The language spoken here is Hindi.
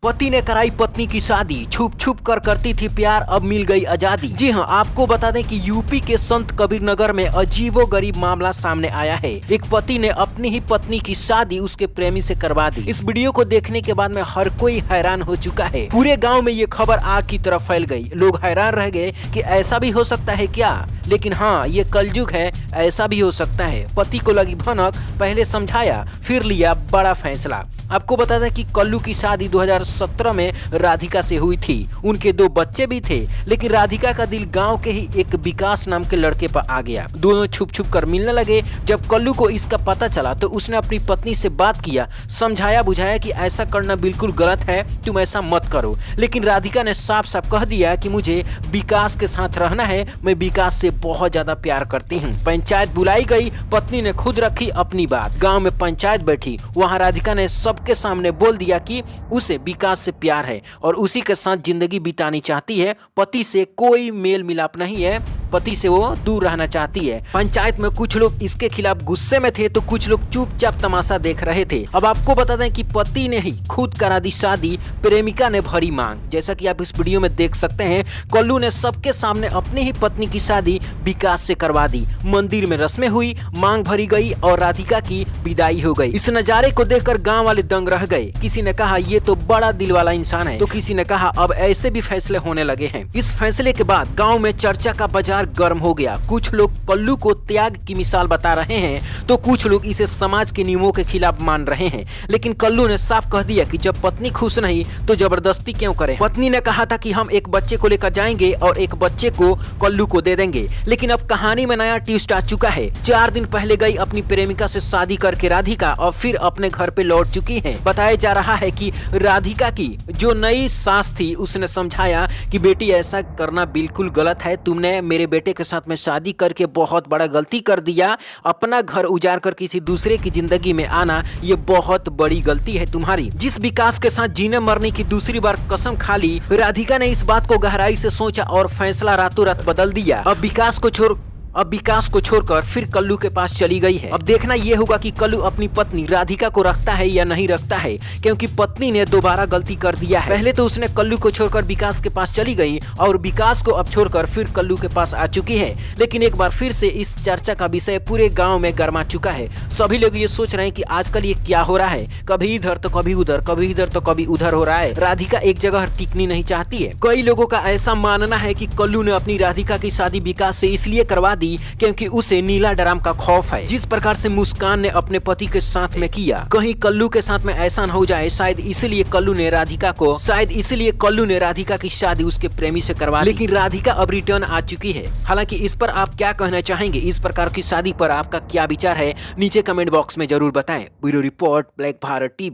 पति ने कराई पत्नी की शादी, छुप छुप कर करती थी प्यार, अब मिल गई आजादी। जी हां, आपको बता दें कि यूपी के संत कबीर नगर में अजीबोगरीब मामला सामने आया है। एक पति ने अपनी ही पत्नी की शादी उसके प्रेमी से करवा दी। इस वीडियो को देखने के बाद में हर कोई हैरान हो चुका है। पूरे गाँव में ये खबर आग की तरफ फैल गई। लोग हैरान रह गए कि ऐसा भी हो सकता है क्या। लेकिन हाँ, ये कलयुग है, ऐसा भी हो सकता है। पति को लगी भनक, पहले समझाया फिर लिया बड़ा फैसला। आपको बता दें कि कल्लू की शादी 2017 में राधिका से हुई थी। उनके 2 बच्चे भी थे, लेकिन राधिका का दिल गांव के ही एक विकास नाम के लड़के पर आ गया। दोनों छुप छुप कर मिलने लगे। जब कल्लू को इसका पता चला तो उसने अपनी पत्नी से बात किया, समझाया बुझाया कि ऐसा करना बिल्कुल गलत है, तुम ऐसा मत करो। लेकिन राधिका ने साफ साफ कह दिया कि मुझे विकास के साथ रहना है, मैं विकास से बहुत ज्यादा प्यार करती हूँ। पंचायत बुलाई गई, पत्नी ने खुद रखी अपनी बात। गाँव में पंचायत बैठी, वहाँ राधिका ने सबके सामने बोल दिया कि उसे विकास से प्यार है और उसी के साथ जिंदगी बितानी चाहती है। पति से कोई मेल मिलाप नहीं है, पति से वो दूर रहना चाहती है। पंचायत में कुछ लोग इसके खिलाफ गुस्से में थे तो कुछ लोग चुपचाप तमाशा देख रहे थे। अब आपको बता दें कि पति ने ही खुद करा दी शादी, प्रेमिका ने भरी मांग। जैसा कि आप इस वीडियो में देख सकते हैं, कल्लू ने सबके सामने अपनी ही पत्नी की शादी विकास से करवा दी। मंदिर में रस्में हुई, मांग भरी गई और राधिका की विदाई हो गई। इस नजारे को देखकर गाँव वाले दंग रह गए। किसी ने कहा ये तो बड़ा दिल वाला इंसान है, तो किसी ने कहा अब ऐसे भी फैसले होने लगे हैं। इस फैसले के बाद गाँव में चर्चा का बाजार गर्म हो गया। कुछ लोग कल्लू को त्याग की मिसाल बता रहे हैं तो कुछ लोग इसे समाज के नियमों के खिलाफ मान रहे हैं। लेकिन कल्लू ने साफ कह दिया कि जब पत्नी खुश नहीं तो जबरदस्ती क्यों करें। पत्नी ने कहा था कि हम एक बच्चे को लेकर जाएंगे और एक बच्चे को कल्लू को दे देंगे। लेकिन अब कहानी में नया ट्विस्ट आ चुका है। 4 दिन पहले गई अपनी प्रेमिका से शादी करके राधिका और फिर अपने घर पे लौट चुकी है। बताया जा रहा है कि राधिका की जो नई सास थी उसने समझाया कि बेटी ऐसा करना बिल्कुल गलत है, तुमने मेरे बेटे के साथ में शादी करके बहुत बड़ा गलती कर दिया। अपना घर उजाड़ कर किसी दूसरे की जिंदगी में आना ये बहुत बड़ी गलती है तुम्हारी। जिस विकास के साथ जीने मरने की दूसरी बार कसम खा ली, राधिका ने इस बात को गहराई से सोचा और फैसला रातों रात बदल दिया। अब विकास को छोड़कर फिर कल्लू के पास चली गई है। अब देखना यह होगा कि कल्लू अपनी पत्नी राधिका को रखता है या नहीं रखता है, क्योंकि पत्नी ने दोबारा गलती कर दिया है। पहले तो उसने कल्लू को छोड़कर विकास के पास चली गई और विकास को अब छोड़कर फिर कल्लू के पास आ चुकी है। लेकिन एक बार फिर से इस चर्चा का विषय पूरे गाँव में गर्मा चुका है। सभी लोग ये सोच रहे हैं कि आजकल ये क्या हो रहा है, कभी इधर तो कभी उधर, कभी इधर तो कभी उधर हो रहा है। राधिका एक जगह टिकनी नहीं चाहती है। कई लोगों का ऐसा मानना है कि कल्लू ने अपनी राधिका की शादी विकास से इसलिए करवा दी क्योंकि उसे नीला ड्राम का खौफ है। जिस प्रकार से मुस्कान ने अपने पति के साथ में किया, कहीं कल्लू के साथ में ऐसा न हो जाए। शायद इसलिए कल्लू ने राधिका की शादी उसके प्रेमी से करवा दी। लेकिन राधिका अब रिटर्न आ चुकी है। हालांकि इस पर आप क्या कहना चाहेंगे, इस प्रकार की शादी पर आपका क्या विचार है, नीचे कमेंट बॉक्स में जरूर बताएं। Bureau report, black Bharat TV.